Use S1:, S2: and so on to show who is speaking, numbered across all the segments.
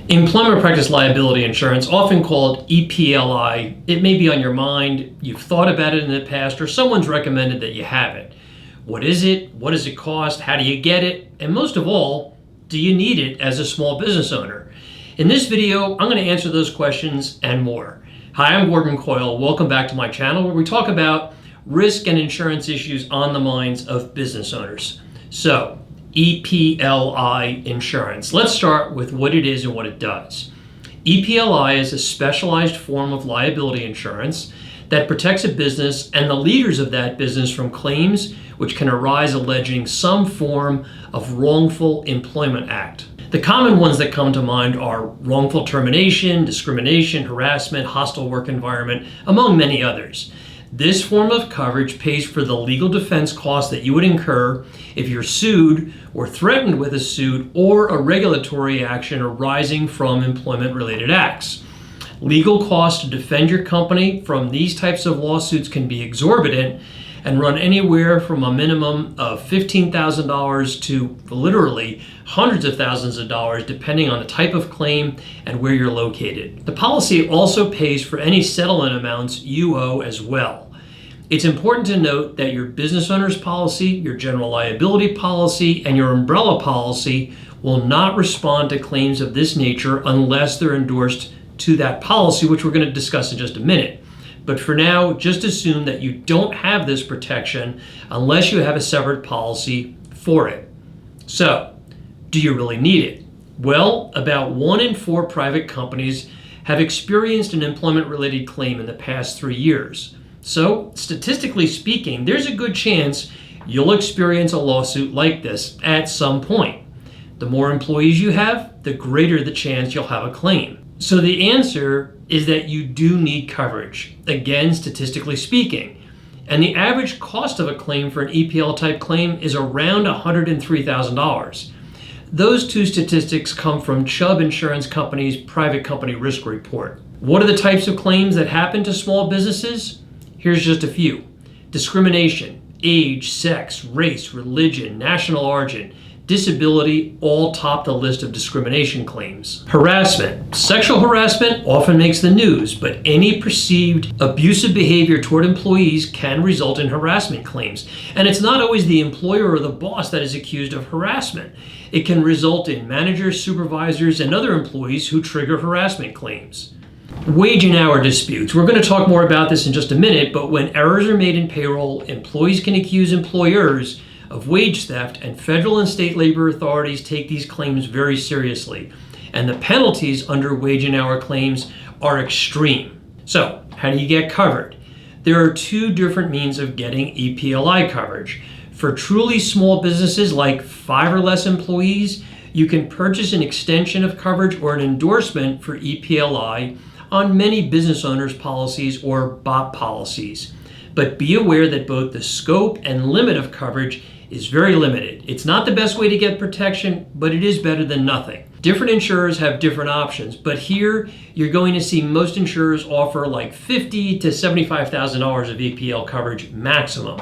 S1: Employment Practice Liability Insurance, often called EPLI, it may be on your mind, you've thought about it in the past, or someone's recommended that you have it. What is it? What does it cost? How do you get it? And most of all, do you need it as a small business owner? In this video, I'm going to answer those questions and more. Hi, I'm Coyle. Welcome back to my channel where we talk about risk and insurance issues on the minds of business owners. So, EPLI insurance. Let's start with what it is and what it does. EPLI is a specialized form of liability insurance that protects a business and the leaders of that business from claims which can arise alleging some form of wrongful employment act. The common ones that come to mind are wrongful termination, discrimination, harassment, hostile work environment, among many others. This form of coverage pays for the legal defense costs that you would incur if you're sued or threatened with a suit or a regulatory action arising from employment-related acts. Legal costs to defend your company from these types of lawsuits can be exorbitant and run anywhere from a minimum of $15,000 to literally hundreds of thousands of dollars depending on the type of claim and where you're located. The policy also pays for any settlement amounts you owe as well. It's important to note that your business owner's policy, your general liability policy, and your umbrella policy will not respond to claims of this nature unless they're endorsed to that policy, which we're going to discuss in just a minute. But for now, just assume that you don't have this protection unless you have a separate policy for it. So, do you really need it? Well, about 1 in 4 private companies have experienced an employment-related claim in the past 3 years. So, statistically speaking, there's a good chance you'll experience a lawsuit like this at some point. The more employees you have, the greater the chance you'll have a claim. So the answer is that you do need coverage, again, statistically speaking. And the average cost of a claim for an EPL type claim is around $103,000. Those two statistics come from Chubb Insurance Company's private company risk report. What are the types of claims that happen to small businesses? Here's just a few. Discrimination, age, sex, race, religion, national origin, disability all top the list of discrimination claims. Harassment. Sexual harassment often makes the news, but any perceived abusive behavior toward employees can result in harassment claims. And it's not always the employer or the boss that is accused of harassment. It can result in managers, supervisors, and other employees who trigger harassment claims. Wage and hour disputes. We're going to talk more about this in just a minute, but when errors are made in payroll, employees can accuse employers of wage theft, and federal and state labor authorities take these claims very seriously. And the penalties under wage and hour claims are extreme. So, how do you get covered? There are 2 different means of getting EPLI coverage. For truly small businesses like 5 or less employees, you can purchase an extension of coverage or an endorsement for EPLI on many business owners' policies or BOP policies. But be aware that both the scope and limit of coverage is very limited. It's not the best way to get protection, but it is better than nothing. Different insurers have different options, but here you're going to see most insurers offer like $50,000 to $75,000 of EPL coverage maximum.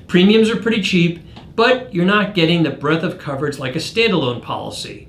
S1: Premiums are pretty cheap, but you're not getting the breadth of coverage like a standalone policy.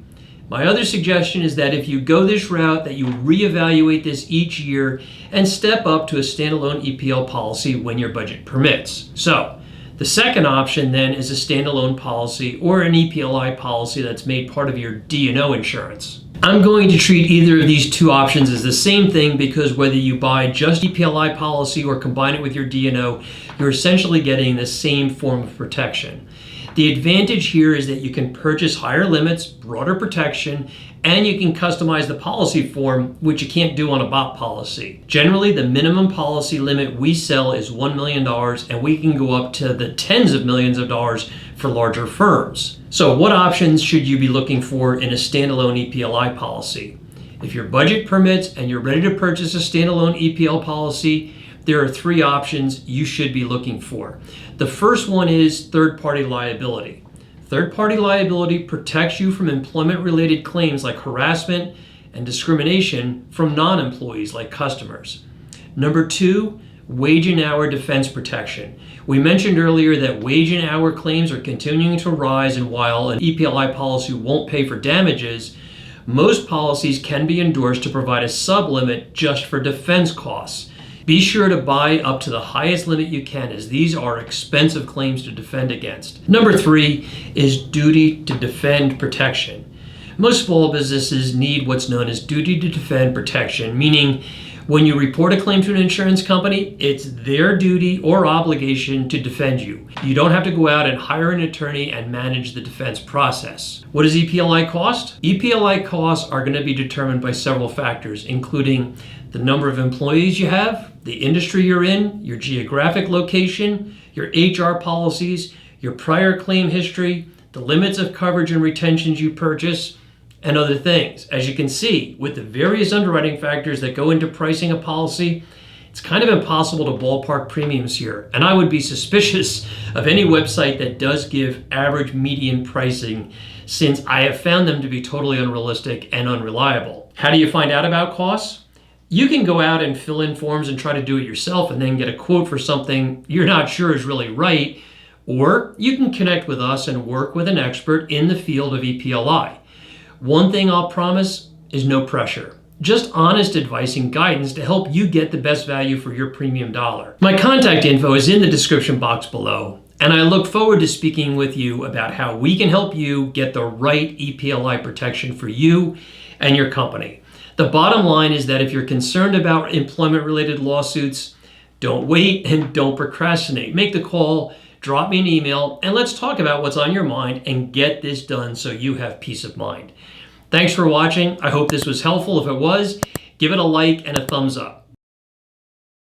S1: My other suggestion is that if you go this route, that you reevaluate this each year and step up to a standalone EPL policy when your budget permits. So, the second option then is a standalone policy or an EPLI policy that's made part of your D&O insurance. I'm going to treat either of these 2 options as the same thing because whether you buy just EPLI policy or combine it with your D&O, you're essentially getting the same form of protection. The advantage here is that you can purchase higher limits, broader protection, and you can customize the policy form, which you can't do on a BOP policy. Generally, the minimum policy limit we sell is $1 million, and we can go up to the tens of millions of dollars for larger firms. So what options should you be looking for in a standalone EPLI policy? If your budget permits and you're ready to purchase a standalone EPL policy, there are 3 options you should be looking for. The first one is third-party liability. Third-party liability protects you from employment-related claims like harassment and discrimination from non-employees like customers. Number 2, wage and hour defense protection. We mentioned earlier that wage and hour claims are continuing to rise, and while an EPLI policy won't pay for damages, Most policies can be endorsed to provide a sublimit just for defense costs. Be sure to buy up to the highest limit you can, as these are expensive claims to defend against. Number 3 is duty to defend protection. Most small businesses need what's known as duty to defend protection, meaning when you report a claim to an insurance company, it's their duty or obligation to defend you. You don't have to go out and hire an attorney and manage the defense process. What does EPLI cost? EPLI costs are going to be determined by several factors, including the number of employees you have, the industry you're in, your geographic location, your HR policies, your prior claim history, the limits of coverage and retentions you purchase, and other things. As you can see, with the various underwriting factors that go into pricing a policy, it's kind of impossible to ballpark premiums here. And I would be suspicious of any website that does give average median pricing, since I have found them to be totally unrealistic and unreliable. How do you find out about costs? You can go out and fill in forms and try to do it yourself and then get a quote for something you're not sure is really right, or you can connect with us and work with an expert in the field of EPLI. One thing I'll promise is no pressure. Just honest advice and guidance to help you get the best value for your premium dollar. My contact info is in the description box below, and I look forward to speaking with you about how we can help you get the right EPLI protection for you and your company. The bottom line is that if you're concerned about employment-related lawsuits, don't wait and don't procrastinate. Make the call, drop me an email, and let's talk about what's on your mind and get this done so you have peace of mind. Thanks for watching. I hope this was helpful. If it was, give it a like and a thumbs up.